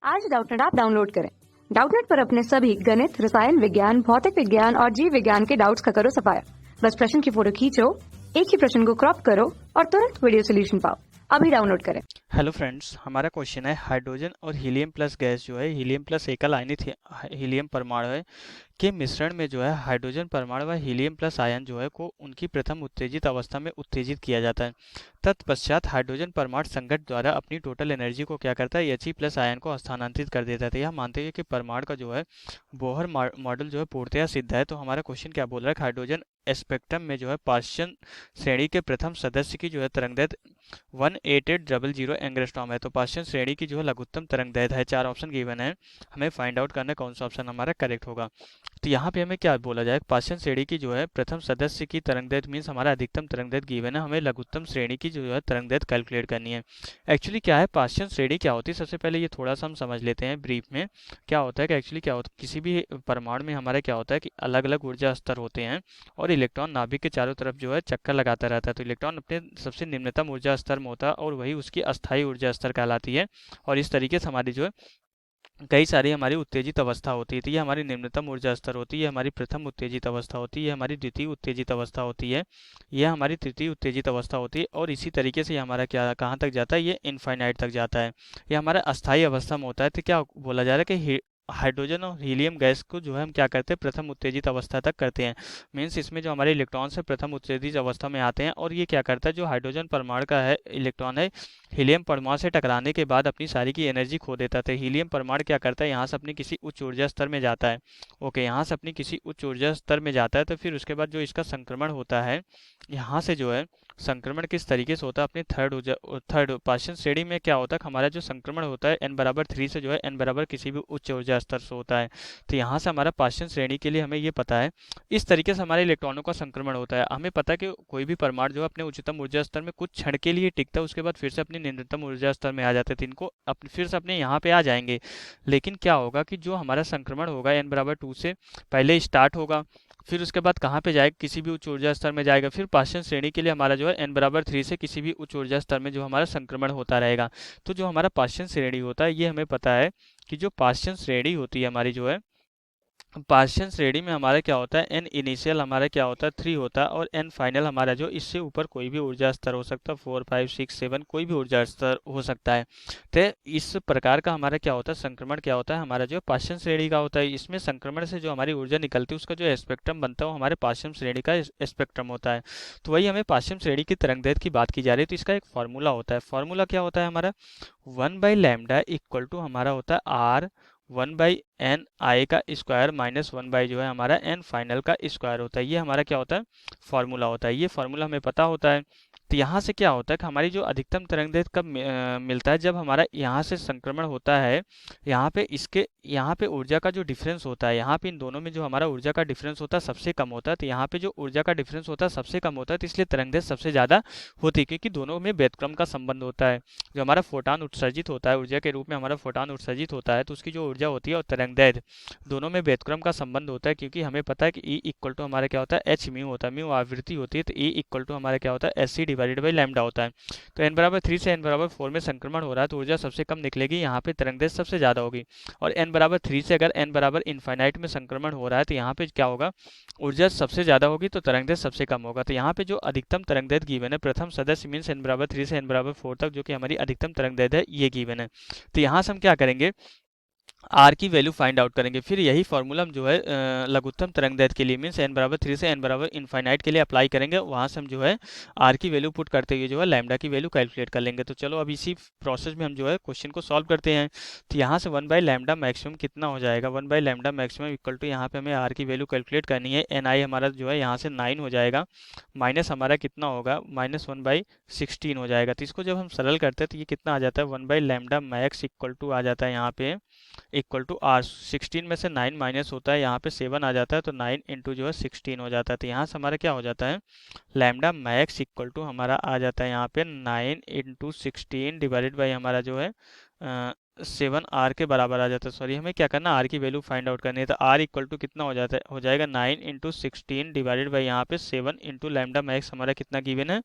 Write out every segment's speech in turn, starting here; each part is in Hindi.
आज डाउटनेट ऐप डाउनलोड करें। डाउटनेट पर अपने सभी गणित, रसायन विज्ञान, भौतिक विज्ञान और जीव विज्ञान के डाउट्स का करो सफाया। बस प्रश्न की फोटो खींचो, एक ही प्रश्न को क्रॉप करो और तुरंत वीडियो सोल्यूशन पाओ। अभी डाउनलोड करें। हेलो फ्रेंड्स, हमारा क्वेश्चन है हाइड्रोजन और हीलियम प्लस गैस जो है हीलियम प्लस एकल आयनित हीलियम परमाणु है के मिश्रण में जो है हाइड्रोजन परमाणु व हीलियम प्लस आयन जो है को उनकी प्रथम उत्तेजित अवस्था में उत्तेजित किया जाता है। तत्पश्चात हाइड्रोजन परमाणु संघट द्वारा अपनी टोटल एनर्जी को क्या करता है, He प्लस आयन को हस्तांतरित कर देता है। तो यह मानते हैं कि परमाणु का जो है बोहर मॉडल जो है पूर्णतया सिद्ध है। तो हमारा क्वेश्चन क्या बोल रहा है, हाइड्रोजन स्पेक्ट्रम में जो है पाश्चन श्रेणी के प्रथम सदस्य की जो है तरंगदैर्घ्य 18800 एंगस्ट्रॉम है। तो पाश्चन श्रेणी की जो है लघुत्तम तरंगदैर्घ्य है। 4 ऑप्शन गिवन है, हमें फाइंड आउट करना है कौन सा ऑप्शन हमारा करेक्ट होगा। तो यहाँ पे हमें क्या बोला जाए, पाश्चन श्रेणी की जो है प्रथम सदस्य की तरंगदैर्घ्य मीन्स हमारा अधिकतम तरंगदैर्घ्य गिवन है, हमें लघुत्तम श्रेणी की जो है तरंगदैर्घ्य कैलकुलेट करनी है। एक्चुअली क्या है पाश्चन श्रेणी क्या होती है, सबसे पहले ये थोड़ा सा हम समझ लेते हैं ब्रीफ में। क्या होता है कि एक्चुअली क्या होता है, किसी भी परमाणु में हमारा क्या होता है कि अलग अलग ऊर्जा स्तर होते हैं और इलेक्ट्रॉन नाभिक के चारों तरफ जो है चक्कर लगाता रहता है। तो इलेक्ट्रॉन अपने सबसे निम्नतम ऊर्जा स्तर में होता है और वही उसकी अस्थायी ऊर्जा स्तर कहलाती है। और इस तरीके से हमारी जो है कई सारी हमारी उत्तेजित अवस्था होती है। तो ये हमारी निम्नतम ऊर्जा स्तर होती है, हमारी प्रथम उत्तेजित अवस्था होती है, हमारी द्वितीय उत्तेजित अवस्था होती है, यह हमारी तृतीय उत्तेजित अवस्था होती है। और इसी तरीके से ये हमारा क्या कहाँ तक जाता है, ये इनफाइनाइट तक जाता है। ये हमारा अस्थायी अवस्था में होता है। तो क्या बोला जा रहा है कि हाइड्रोजन और हीलियम गैस को जो है हम क्या करते हैं, प्रथम उत्तेजित अवस्था तक करते हैं। मीन्स इसमें जो हमारे इलेक्ट्रॉन है प्रथम उत्तेजित अवस्था में आते हैं और ये क्या करता है, जो हाइड्रोजन परमाणु का है इलेक्ट्रॉन है हीलियम परमाणु से टकराने के बाद अपनी सारी की एनर्जी खो देता था। हीलियम परमाणु क्या करता है, यहाँ से अपनी किसी उच्च ऊर्जा स्तर में जाता है। ओके, यहाँ से अपनी किसी उच्च ऊर्जा स्तर में जाता है। तो फिर उसके बाद जो इसका संक्रमण होता है, यहाँ से जो है संक्रमण किस तरीके से होता है, अपनी थर्ड पाश्चन श्रेणी में क्या होता है, हमारा जो संक्रमण होता है n=3 से जो है n= किसी भी उच्च ऊर्जा स्तर से होता है। तो यहाँ से हमारा पाश्चन श्रेणी के लिए हमें ये पता है, इस तरीके से हमारे इलेक्ट्रॉनों का संक्रमण होता है। हमें पता है कि कोई भी परमाणु जो है अपने उच्चतम ऊर्जा स्तर में कुछ क्षण के लिए टिकता है, उसके बाद फिर से अपनी निम्नतम ऊर्जा स्तर में आ जाते हैं। तो इनको फिर से अपने यहाँ पे आ जाएंगे। लेकिन क्या होगा कि जो हमारा संक्रमण होगा n=2 से पहले स्टार्ट होगा, फिर उसके बाद कहाँ पे जाएगा, किसी भी उच्च ऊर्जा स्तर में जाएगा। फिर पाश्चन श्रेणी के लिए हमारा जो है n=3 से किसी भी उच्च ऊर्जा स्तर में जो हमारा संक्रमण होता रहेगा। तो जो हमारा पाश्चन श्रेणी होता है, ये हमें पता है कि जो पाश्चन श्रेणी होती है हमारी जो है पाश्चन श्रेणी में हमारा क्या होता है, एन इनिशियल हमारा क्या होता है 3 होता है और एन फाइनल हमारा जो इससे ऊपर कोई भी ऊर्जा स्तर हो सकता है, 4 5 6 7 कोई भी ऊर्जा स्तर हो सकता है। तो इस प्रकार का हमारा क्या होता है, संक्रमण क्या होता है हमारा जो पाश्चन श्रेणी का होता है। इसमें संक्रमण से जो हमारी ऊर्जा निकलती है उसका जो स्पेक्ट्रम बनता है वो हमारे पाश्चन श्रेणी का स्पेक्ट्रम होता है। तो वही हमें पाश्चन श्रेणी की तरंगदैर्घ्य की बात की जा रही है। तो इसका एक फॉर्मूला होता है, फॉर्मूला क्या होता है हमारा 1/λ इक्वल टू हमारा होता है आर 1/n आई का स्क्वायर माइनस 1 जो है हमारा n फाइनल का स्क्वायर होता है। ये हमारा क्या होता है, फॉर्मूला होता है। ये फॉर्मूला हमें पता होता है। तो यहाँ से क्या होता है कि हमारी जो अधिकतम तरंगदैर्घ्य कब मिलता है, जब हमारा यहाँ से संक्रमण होता है, यहाँ पे ऊर्जा का जो डिफरेंस होता है, यहाँ पे इन दोनों में जो हमारा ऊर्जा का डिफरेंस होता है सबसे कम होता है। तो यहाँ पे जो ऊर्जा का डिफरेंस होता है सबसे कम होता है, तो इसलिए तरंगदैर्घ्य सबसे ज़्यादा होती है, क्योंकि दोनों में व्युत्क्रम का संबंध होता है। जो हमारा फोटान उत्सर्जित होता है, ऊर्जा के रूप में हमारा फोटान उत्सर्जित होता है, तो उसकी जो ऊर्जा होती है और तरंगदैर्घ्य दोनों में व्युत्क्रम का संबंध होता है। क्योंकि हमें पता है कि ई इक्वल टू हमारा क्या होता है, एच म्यू होता है, म्यू आवृत्ति होती है। तो ई इक्वल टू हमारा क्या होता है, H C divided by lambda होता है। तो n=3 से n=4 में संक्रमण हो रहा है तो ऊर्जा सबसे कम निकलेगी, यहाँ पे तरंगदैर्घ्य सबसे ज़्यादा होगी। और n=3 से अगर n=इनफाइनाइट में संक्रमण हो रहा है तो यहाँ पे क्या होगा, ऊर्जा सबसे ज़्यादा होगी तो तरंगदैर्घ्य सबसे कम होगा। तो यहाँ पे जो अधिकतम तरंगदैर्घ्य गिवन है प्रथम सदस्य मीन्स n=3 से n=4 तक, जो कि हमारी अधिकतम तरंगदैर्घ्य है, ये गिवन है। तो यहाँ से हम क्या करेंगे, आर की वैल्यू फाइंड आउट करेंगे। फिर यही फॉर्मूला हम जो है लघुत्तम तरंगदैर्घ्य के लिए मीन्स n=3 से n=इनफाइनाइट के लिए अप्लाई करेंगे। वहाँ से हम जो है आर की वैल्यू पुट करते हुए जो है लैम्डा की वैल्यू कैलकुलेट कर लेंगे। तो चलो अब इसी प्रोसेस में हम जो है क्वेश्चन को सॉल्व करते हैं। तो यहाँ से 1/λ मैक्सिमम कितना हो जाएगा, 1/λ मैक्सिमम इक्वल टू यहाँ पे हमें आर की वैल्यू कैलकुलेट करनी है। एन आई हमारा जो है यहाँ से 9 हो जाएगा, माइनस हमारा कितना होगा, -1/16 हो जाएगा। तो इसको जब हम सरल करते हैं तो ये कितना आ जाता है, 1/λ मैक्स इक्वल टू आ जाता है यहाँ पे इक्वल टू आर। 16 में से 9 माइनस होता है, यहाँ पे 7 आ जाता है, तो 9 इंटू जो है 16 हो जाता है। तो यहाँ से हमारा क्या हो जाता है, लैम्डा मैक्स इक्वल टू हमारा आ जाता है यहाँ पे 9 इंटू 16 डिवाइडेड बाई हमारा जो है 7 आर के बराबर आ जाता है। सॉरी, हमें क्या करना, आर की वैल्यू फाइंड आउट करनी है। तो आर इक्वल टू कितना हो जाता है, हो जाएगा 9 इंटू 16 डिवाइडेड बाई यहाँ पे 7 इंटू लैम्डा मैक्स हमारा कितना गिवन है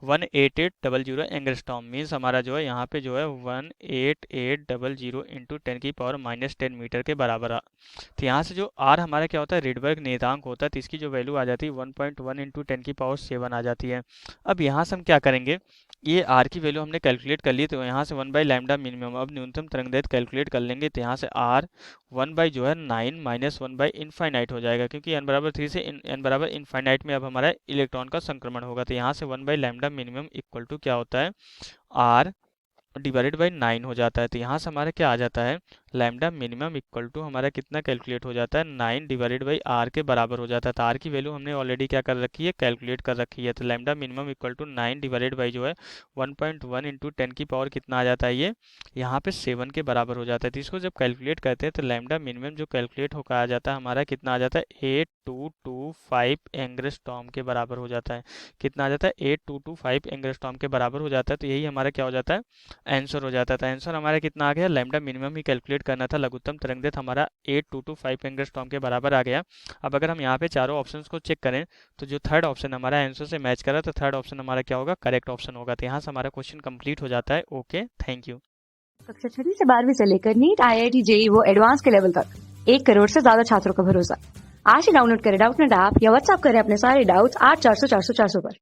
18800 एंगस्ट्रॉम। मीन्स हमारा जो है यहाँ पे जो है 18800 इंटू 10⁻⁻10 मीटर के बराबर तो यहाँ से जो आर हमारा क्या होता है, रिडबर्ग नियतांक होता है। तो इसकी जो वैल्यू आ जाती है 1.1 इंटू 10⁻7 आ जाती है। अब यहाँ से हम क्या करेंगे, ये आर की वैल्यू हमने कैलकुलेट कर ली, तो यहाँ से 1/लैम्डा मिनिमम, अब न्यूनतम तरंगदैर्घ्य कैलकुलेट कर लेंगे। तो यहाँ से आर 1 जो है 9 माइनस 1/इनफाइनाइट हो जाएगा, क्योंकि n बराबर 3 से n बराबर इनफाइनाइट में अब हमारा इलेक्ट्रॉन का संक्रमण होगा। तो यहाँ से 1/लैम्डा मिनिमम इक्वल टू क्या होता है, आर डिवाइडेड बाई 9 हो जाता है। तो यहाँ से हमारा क्या आ जाता है, लैम्डा मिनिमम इक्वल टू हमारा कितना कैलकुलेट हो जाता है 9 डिवाइडेड बाई आर के बराबर हो जाता है। तो आर की वैल्यू हमने ऑलरेडी क्या कर रखी है, कैलकुलेट कर रखी है। तो lambda minimum equal to 9 divided by जो है 1.1 इंटू 10 की पावर कितना आ जाता है, ये यहाँ पे 7 के बराबर हो जाता है। तो इसको जब कैलकुलेट करते हैं तो लैम्डा मिनिमम जो कैलकुलेट होकर आ जाता है हमारा कितना आ जाता है 8225 एंगस्ट्रॉम के बराबर हो जाता है। कितना आ जाता है 8225 एंगस्ट्रॉम के बराबर हो जाता है। तो यही हमारा क्या हो जाता है, आंसर हो जाता था। आंसर हमारा कितना आ गया, लैम्डा मिनिमम ही कैलकुलेट करना था, लघुत्तम तरंगदैर्घ्य हमारा 8225 एंगस्ट्रॉम के बराबर आ गया। अब अगर हम यहाँ पे चारों ऑप्शंस को चेक करें तो जो थर्ड ऑप्शन हमारा आंसर से मैच करा, तो थर्ड ऑप्शन हमारा क्या होगा, करेक्ट ऑप्शन होगा। तो यहाँ से हमारा क्वेश्चन कंप्लीट हो जाता है। Okay, thank you. कक्षा 6 से 12वीं से लेकर नीट, IIT, JEE वो एडवांस के लेवल तक 1 करोड़ से ज्यादा छात्रों का भरोसा। आज ही डाउनलोड करें डाउटनेट ऐप या व्हाट्सएप करें अपने सारे डाउट्स 8400 400 400 पर।